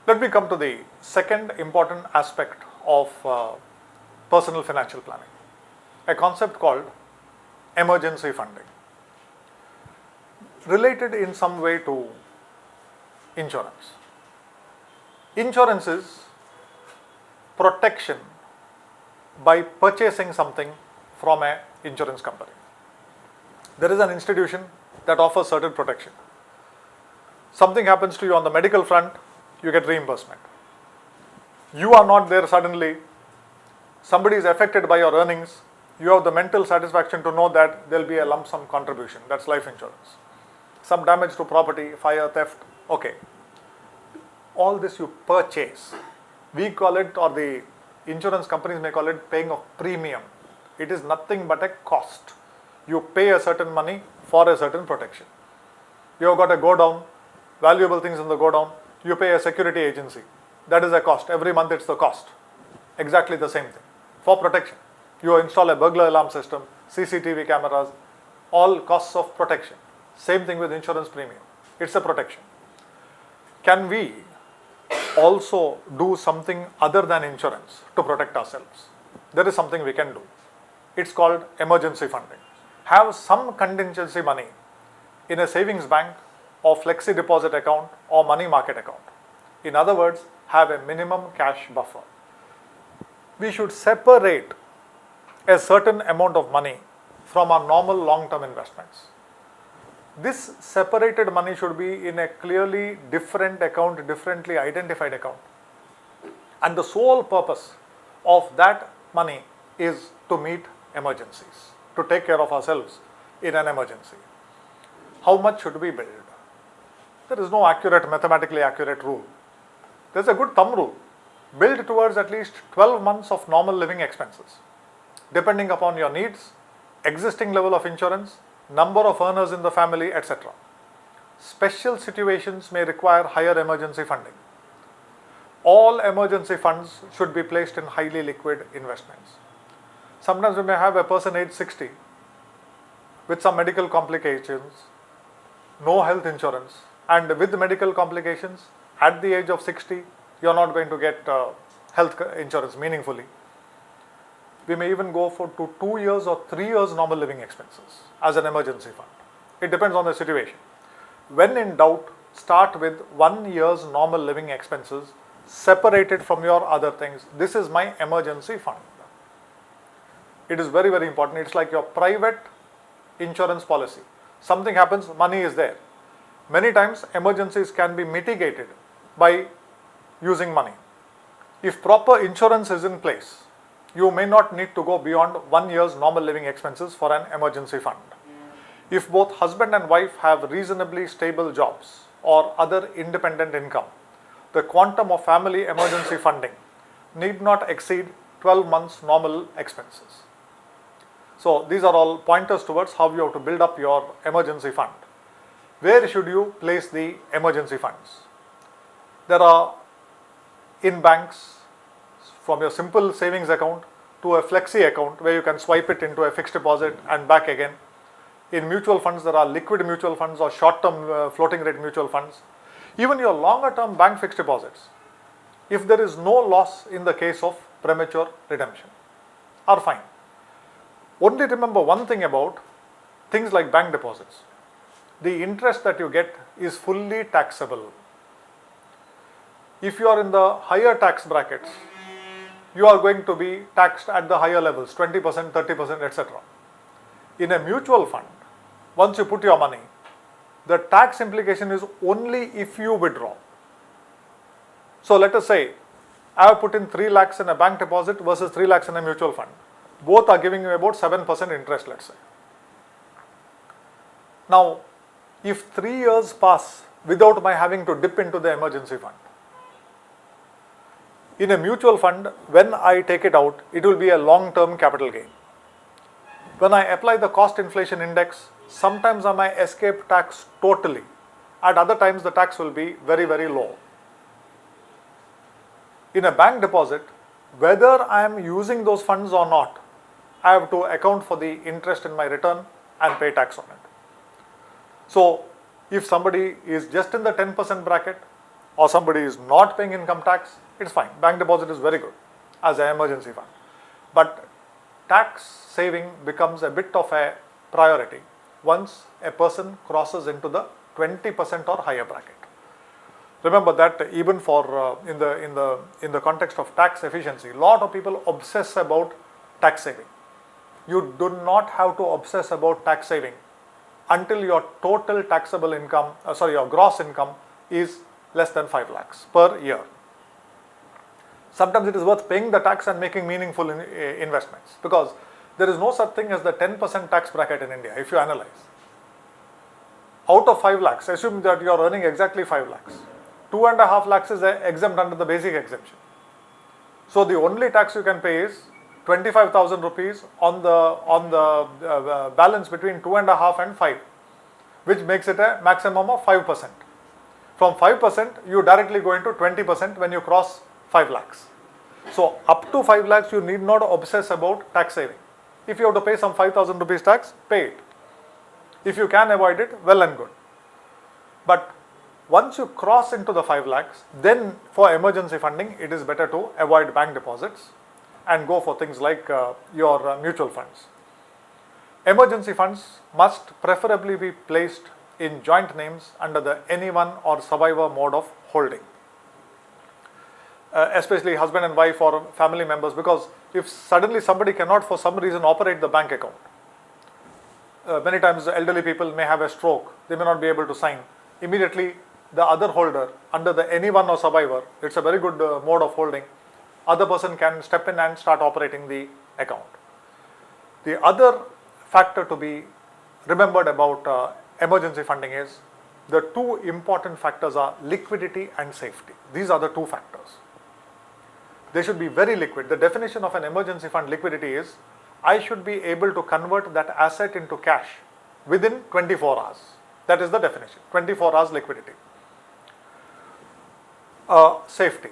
Let me come to the second important aspect of personal financial planning, a concept called emergency funding, related in some way to insurance. Insurance is protection by purchasing something from an insurance company. There is an institution that offers certain protection. Something happens to you on the medical front, you get reimbursement. You are not there suddenly, somebody is affected by your earnings, you have the mental satisfaction to know that there will be a lump sum contribution, that's life insurance. Some damage to property, fire, theft, okay. All this you purchase. We call it, or the insurance companies may call it, paying of premium. It is nothing but a cost. You pay a certain money for a certain protection. You have got a go down, valuable things in the go down, you pay a security agency. That is a cost. Every month it's the cost. Exactly the same thing. For protection. You install a burglar alarm system, CCTV cameras, all costs of protection. Same thing with insurance premium. It's a protection. Can we also do something other than insurance to protect ourselves? There is something we can do. It's called emergency funding. Have some contingency money in a savings bank or flexi deposit account or money market account. In other words, have a minimum cash buffer. We should separate a certain amount of money from our normal long-term investments. This separated money should be in a clearly different account, differently identified account. And the sole purpose of that money is to meet emergencies, to take care of ourselves in an emergency. How much should we build? There is no mathematically accurate rule. There is a good thumb rule. Build towards at least 12 months of normal living expenses, depending upon your needs, existing level of insurance, number of earners in the family, etc. Special situations may require higher emergency funding. All emergency funds should be placed in highly liquid investments. Sometimes we may have a person age 60 with some medical complications, no health insurance, and with medical complications at the age of 60, you are not going to get health insurance meaningfully. We may even go for 2 years or 3 years normal living expenses as an emergency fund. It depends on the situation. When in doubt, start with 1 year's normal living expenses separated from your other things. This is my emergency fund. It is very, very important. It's like your private insurance policy. Something happens, money is there. Many times emergencies can be mitigated by using money. If proper insurance is in place, you may not need to go beyond 1 year's normal living expenses for an emergency fund. If both husband and wife have reasonably stable jobs or other independent income, the quantum of family emergency funding need not exceed 12 months normal expenses. So these are all pointers towards how you have to build up your emergency fund. Where should you place the emergency funds? There are in banks, from your simple savings account to a flexi account where you can swipe it into a fixed deposit and back again. In mutual funds, there are liquid mutual funds or short-term floating rate mutual funds. Even your longer-term bank fixed deposits, if there is no loss in the case of premature redemption, are fine. Only remember one thing about things like bank deposits. The interest that you get is fully taxable. If you are in the higher tax brackets, you are going to be taxed at the higher levels, 20%, 30%, etc. In a mutual fund, once you put your money, the tax implication is only if you withdraw. So let us say, I have put in 3 lakhs in a bank deposit versus 3 lakhs in a mutual fund. Both are giving you about 7% interest, let's say. Now, if 3 years pass without my having to dip into the emergency fund, in a mutual fund, when I take it out, it will be a long-term capital gain. When I apply the cost inflation index, sometimes I may escape tax totally. At other times, the tax will be very, very low. In a bank deposit, whether I am using those funds or not, I have to account for the interest in my return and pay tax on it. So, if somebody is just in the 10% bracket, or somebody is not paying income tax, it's fine. Bank deposit is very good as an emergency fund. But tax saving becomes a bit of a priority once a person crosses into the 20% or higher bracket. Remember that even for in the context of tax efficiency, a lot of people obsess about tax saving. You do not have to obsess about tax saving until your total taxable income, your gross income is less than 5 lakhs per year. Sometimes it is worth paying the tax and making meaningful investments, because there is no such thing as the 10% tax bracket in India if you analyze. Out of 5 lakhs, assume that you are earning exactly 5 lakhs. 2.5 lakhs is exempt under the basic exemption. So the only tax you can pay is 25,000 rupees on the balance between 2.5 and 5, which makes it a maximum of 5%. From 5%, you directly go into 20% when you cross 5 lakhs. So up to 5 lakhs, you need not obsess about tax saving. If you have to pay some 5,000 rupees tax, pay it. If you can avoid it, well and good. But once you cross into the 5 lakhs, then for emergency funding, it is better to avoid bank deposits and go for things like your mutual funds. Emergency funds must preferably be placed in joint names under the anyone or survivor mode of holding. Especially husband and wife or family members, because if suddenly somebody cannot for some reason operate the bank account, many times elderly people may have a stroke, they may not be able to sign. Immediately the other holder under the anyone or survivor, it's a very good mode of holding, other person can step in and start operating the account. The other factor to be remembered about emergency funding is the two important factors are liquidity and safety. These are the two factors. They should be very liquid. The definition of an emergency fund liquidity is I should be able to convert that asset into cash within 24 hours. That is the definition, 24 hours liquidity. Safety.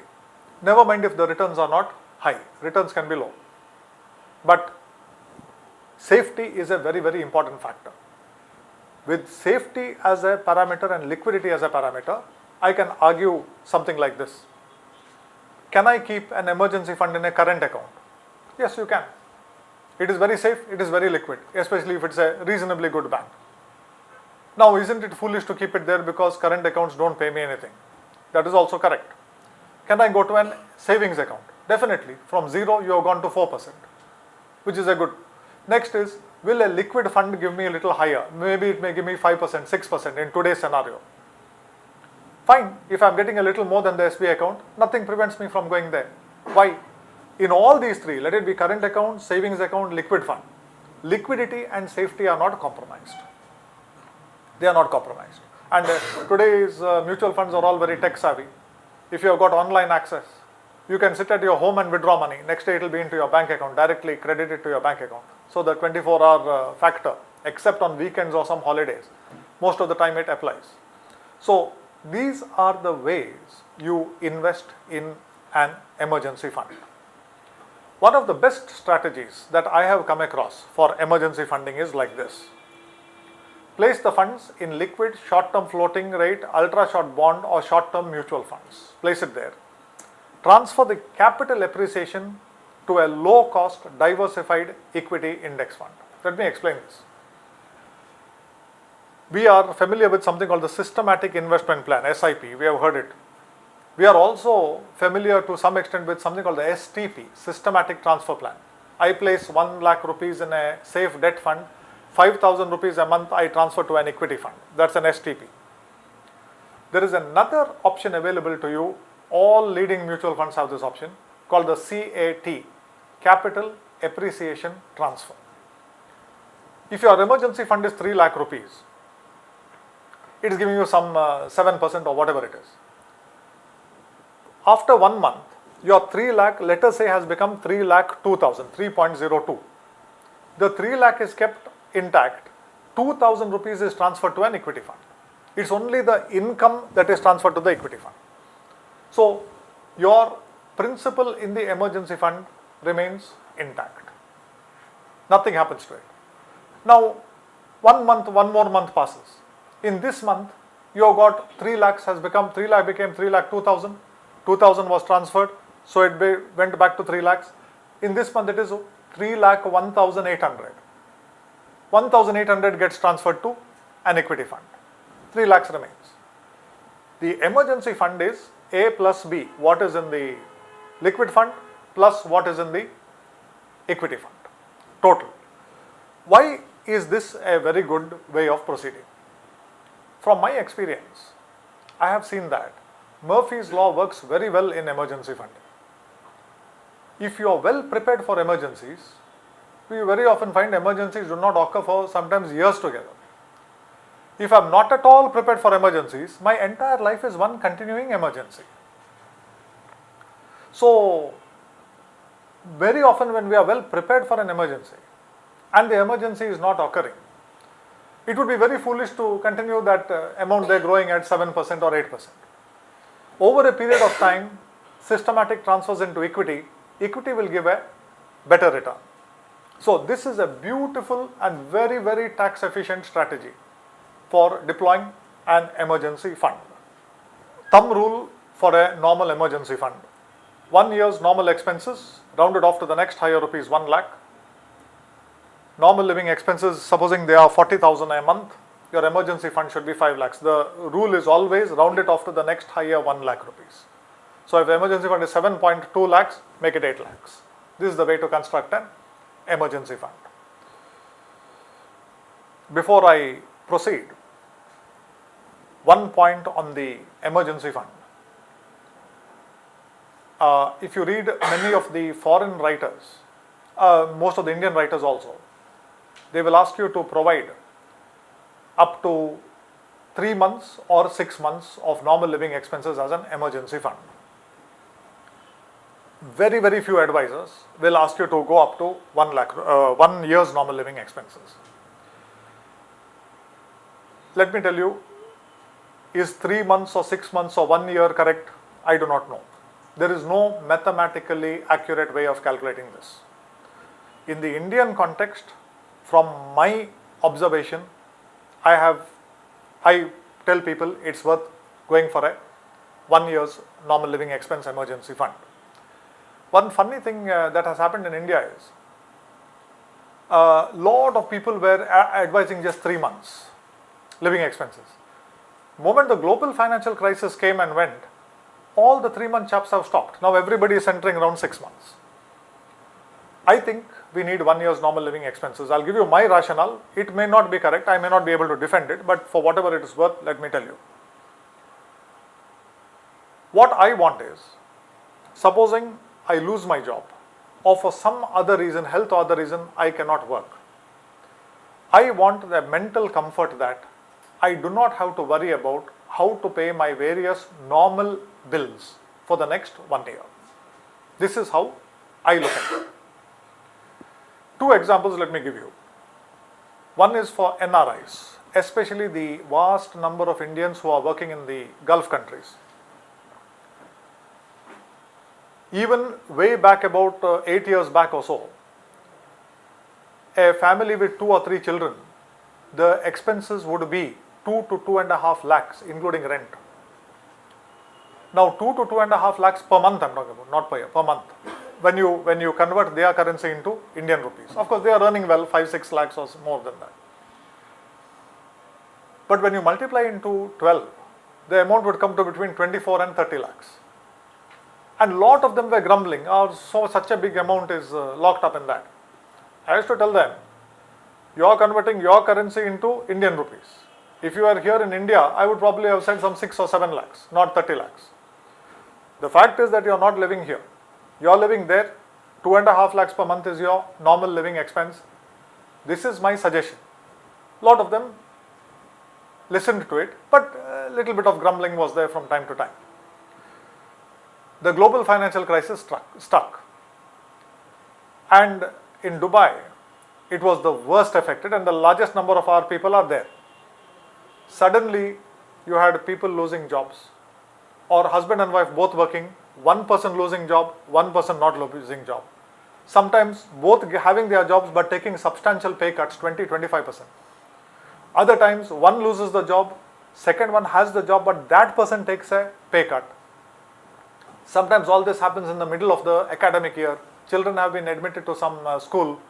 Never mind if the returns are not high, returns can be low. But safety is a very, very important factor. With safety as a parameter and liquidity as a parameter, I can argue something like this. Can I keep an emergency fund in a current account? Yes, you can. It is very safe, it is very liquid, especially if it's a reasonably good bank. Now, isn't it foolish to keep it there because current accounts don't pay me anything? That is also correct. Can I go to an savings account? Definitely. From 0, you have gone to 4%, which is a good. Next is, will a liquid fund give me a little higher? Maybe it may give me 5%, 6% in today's scenario. Fine, if I am getting a little more than the SBI account, nothing prevents me from going there. Why? In all these three, let it be current account, savings account, liquid fund, liquidity and safety are not compromised. They are not compromised. And today's mutual funds are all very tech savvy. If you have got online access, you can sit at your home and withdraw money. Next day it will be into your bank account, directly credited to your bank account. So the 24-hour factor, except on weekends or some holidays, most of the time it applies. So these are the ways you invest in an emergency fund. One of the best strategies that I have come across for emergency funding is like this. Place the funds in liquid, short-term floating rate, ultra-short bond or short-term mutual funds. Place it there. Transfer the capital appreciation to a low-cost, diversified equity index fund. Let me explain this. We are familiar with something called the Systematic Investment Plan, SIP. We have heard it. We are also familiar to some extent with something called the STP, Systematic Transfer Plan. I place 1 lakh rupees in a safe debt fund, 5,000 rupees a month I transfer to an equity fund. That's an STP. There is another option available to you. All leading mutual funds have this option called the CAT, Capital Appreciation Transfer. If your emergency fund is 3 lakh rupees, it is giving you some 7% or whatever it is. After 1 month, your 3 lakh, let us say, has become 3 lakh 2,000, 3.02. The 3 lakh is kept intact. 2,000 rupees is transferred to an equity fund. It's only the income that is transferred to the equity fund. So your principal in the emergency fund remains intact. Nothing happens to it. Now, 1 month, one more month passes. In this month, you have got 3 lakhs has become 3 lakh became 3 lakh 2000, 2000 was transferred, so it went back to 3 lakhs. In this month it is 3 lakh 1800. 1800 gets transferred to an equity fund. 3 lakhs remains. The emergency fund is A plus B, what is in the liquid fund plus what is in the equity fund, total. Why is this a very good way of proceeding? From my experience, I have seen that Murphy's law works very well in emergency funding. If you are well prepared for emergencies, we very often find emergencies do not occur for sometimes years together. If I am not at all prepared for emergencies, my entire life is one continuing emergency. So, very often when we are well prepared for an emergency and the emergency is not occurring, it would be very foolish to continue that amount there growing at 7% or 8%. Over a period of time, systematic transfers into equity will give a better return. So, this is a beautiful and very, very tax efficient strategy for deploying an emergency fund. Thumb rule for a normal emergency fund: 1 year's normal expenses rounded off to the next higher rupees 1 lakh. Normal living expenses, supposing they are 40,000 a month, your emergency fund should be 5 lakhs. The rule is always round it off to the next higher 1 lakh rupees. So if the emergency fund is 7.2 lakhs, make it 8 lakhs. This is the way to construct an emergency fund. Before I proceed, one point on the emergency fund. If you read many of the foreign writers, most of the Indian writers also, they will ask you to provide up to 3 months or 6 months of normal living expenses as an emergency fund. Very, very few advisors will ask you to go up to 1 year's normal living expenses. Let me tell you, is 3 months or 6 months or 1 year correct? I do not know. There is no mathematically accurate way of calculating this. In the Indian context, from my observation, I tell people it's worth going for a 1 year's normal living expense emergency fund. One funny thing that has happened in India is a lot of people were advising just 3 months living expenses. The moment the global financial crisis came and went, all the 3-month chaps have stopped. Now everybody is centering around 6 months. I think we need 1 year's normal living expenses. I'll give you my rationale. It may not be correct. I may not be able to defend it, but for whatever it is worth, let me tell you. What I want is, supposing I lose my job, or for some other reason, health or other reason, I cannot work. I want the mental comfort that I do not have to worry about how to pay my various normal bills for the next 1 year. This is how I look at it. 2 examples let me give you. One is for NRIs, especially the vast number of Indians who are working in the Gulf countries. Even way back about 8 years back or so, a family with 2 or 3 children, the expenses would be 2 to 2.5 lakhs including rent. Now 2 to 2.5 lakhs per month I am talking about, not per year, per month. When you convert their currency into Indian rupees. Of course they are earning well, 5-6 lakhs or more than that. But when you multiply into 12, the amount would come to between 24 and 30 lakhs. And lot of them were grumbling, oh, so such a big amount is locked up in that. I used to tell them, you are converting your currency into Indian rupees. If you are here in India, I would probably have said some 6 or 7 lakhs, not 30 lakhs. The fact is that you are not living here. You are living there, 2.5 lakhs per month is your normal living expense. This is my suggestion. Lot of them listened to it, but a little bit of grumbling was there from time to time. The global financial crisis stuck. And in Dubai, it was the worst affected and the largest number of our people are there. Suddenly, you had people losing jobs, or husband and wife both working, one person losing job, one person not losing job. Sometimes both having their jobs but taking substantial pay cuts, 20-25%. Other times one loses the job, Second one has the job, but that person takes a pay cut. Sometimes all this happens in the middle of the academic year. Children have been admitted to some school.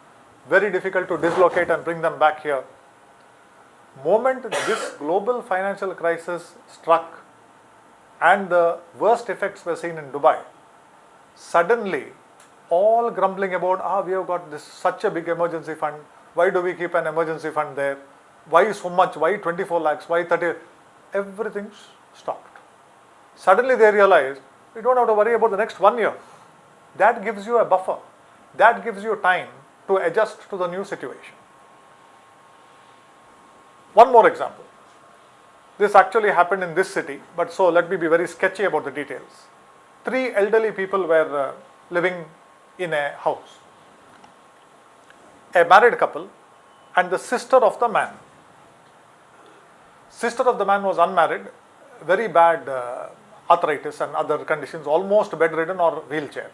Very difficult to dislocate and bring them back here. Moment this global financial crisis struck and the worst effects were seen in Dubai, suddenly all grumbling about, we have got this such a big emergency fund. Why do we keep an emergency fund there? Why so much? Why 24 lakhs? Why 30? Everything stopped. Suddenly they realized, we don't have to worry about the next 1 year. That gives you a buffer. That gives you time to adjust to the new situation. One more example. This actually happened in this city, but so let me be very sketchy about the details. 3 elderly people were living in a house. A married couple and the sister of the man. Sister of the man was unmarried, very bad arthritis and other conditions, almost bedridden or wheelchair.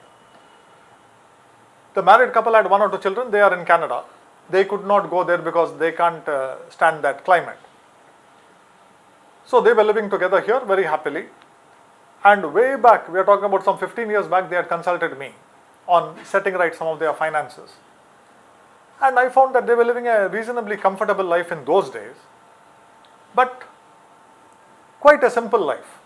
The married couple had 1 or 2 children. They are in Canada. They could not go there because they can't stand that climate. So they were living together here very happily. And way back, we are talking about some 15 years back, they had consulted me on setting right some of their finances. And I found that they were living a reasonably comfortable life in those days, but quite a simple life.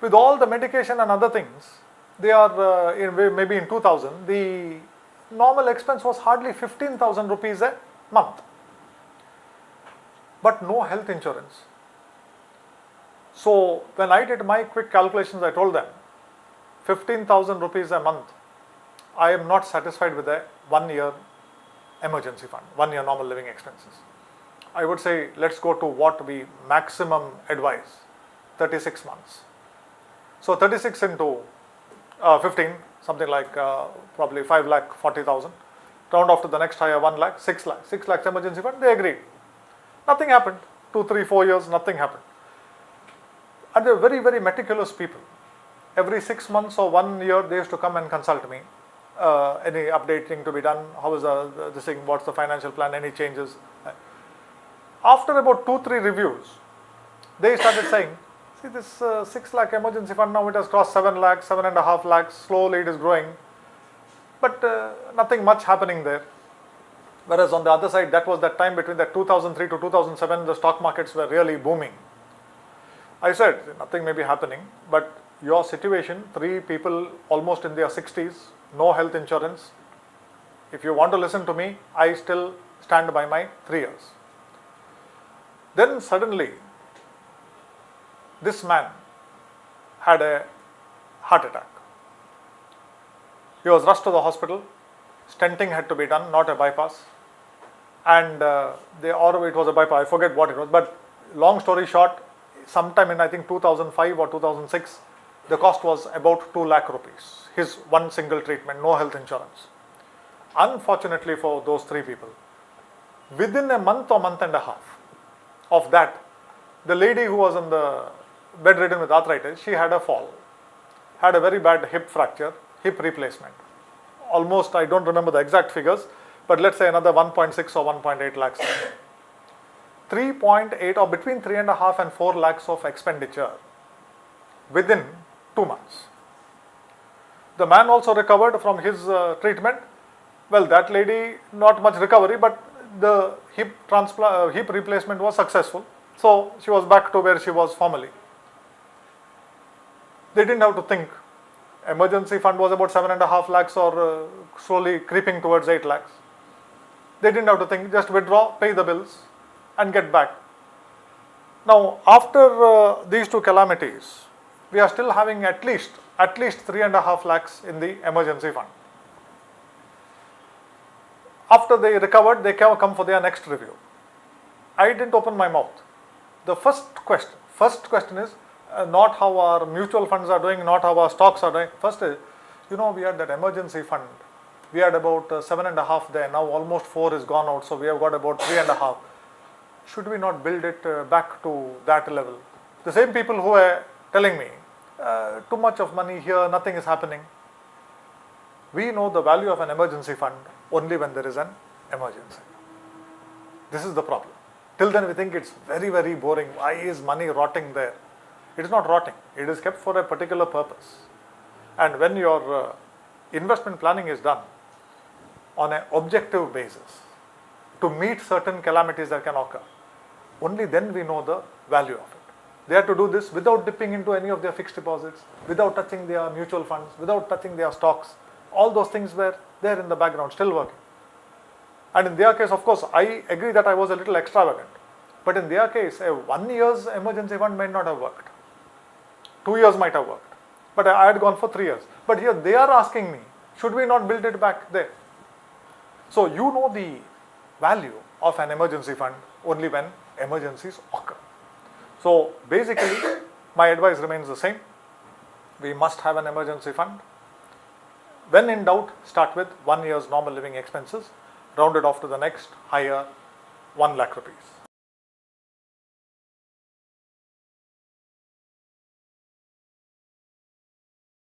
With all the medication and other things, they are maybe in 2000, the normal expense was hardly 15,000 rupees a month, but no health insurance. So when I did my quick calculations, I told them 15,000 rupees a month, I am not satisfied with a 1 year emergency fund, 1 year normal living expenses. I would say let's go to what we maximum advise, 36 months. So 36 into 15, something like probably 5,40,000. Round off to the next higher 1 lakh, 6 lakhs. 6 lakhs emergency fund, they agreed. Nothing happened. 2, 3, 4 years, nothing happened. And they were very, very meticulous people. Every 6 months or 1 year, they used to come and consult me. Any updating to be done? How is this thing? What's the financial plan? Any changes? After about 2, 3 reviews, they started saying, see this 6 lakh emergency fund, now it has crossed 7 lakhs, 7.5 lakhs, slowly it is growing, but nothing much happening there. Whereas on the other side, that was that time between that 2003 to 2007, the stock markets were really booming. I said, nothing may be happening, but your situation, 3 people almost in their 60s, no health insurance. If you want to listen to me, I still stand by my 3 years. Then suddenly, this man had a heart attack. He was rushed to the hospital. Stenting had to be done, not a bypass. And it was a bypass, I forget what it was. But long story short, sometime in I think 2005 or 2006, the cost was about 2 lakh rupees. His one single treatment, no health insurance. Unfortunately for those 3 people, within a month or month and a half of that, the lady who was in the bedridden with arthritis, she had a fall, had a very bad hip fracture, hip replacement. Almost, I don't remember the exact figures, but let's say another 1.6 or 1.8 lakhs. 3.8 or between 3.5 and 4 lakhs of expenditure within 2 months. The man also recovered from his treatment. Well, that lady, not much recovery, but the hip replacement was successful. So she was back to where she was formerly. They didn't have to think. Emergency fund was about 7.5 lakhs or slowly creeping towards 8 lakhs. They didn't have to think, just withdraw, pay the bills and get back. Now, after these 2 calamities, we are still having at least 3.5 lakhs in the emergency fund. After they recovered, they come for their next review. I didn't open my mouth. The first question is not how our mutual funds are doing, not how our stocks are doing. First is, we had that emergency fund. We had about 7.5 there. Now almost 4 is gone out, so we have got about 3.5. Should we not build it back to that level? The same people who are telling me, too much of money here, nothing is happening. We know the value of an emergency fund only when there is an emergency. This is the problem. Till then we think it's very, very boring. Why is money rotting there? It is not rotting. It is kept for a particular purpose. And when your investment planning is done on an objective basis to meet certain calamities that can occur, only then we know the value of it. They have to do this without dipping into any of their fixed deposits, without touching their mutual funds, without touching their stocks. All those things were there in the background, still working. And in their case, of course, I agree that I was a little extravagant. But in their case, a 1 year's emergency fund might not have worked. 2 years might have worked. But I had gone for 3 years. But here they are asking me, should we not build it back there? So you know the value of an emergency fund only when emergencies occur. So basically, my advice remains the same. We must have an emergency fund. When in doubt, start with 1 year's normal living expenses, rounded off to the next higher 1 lakh rupees.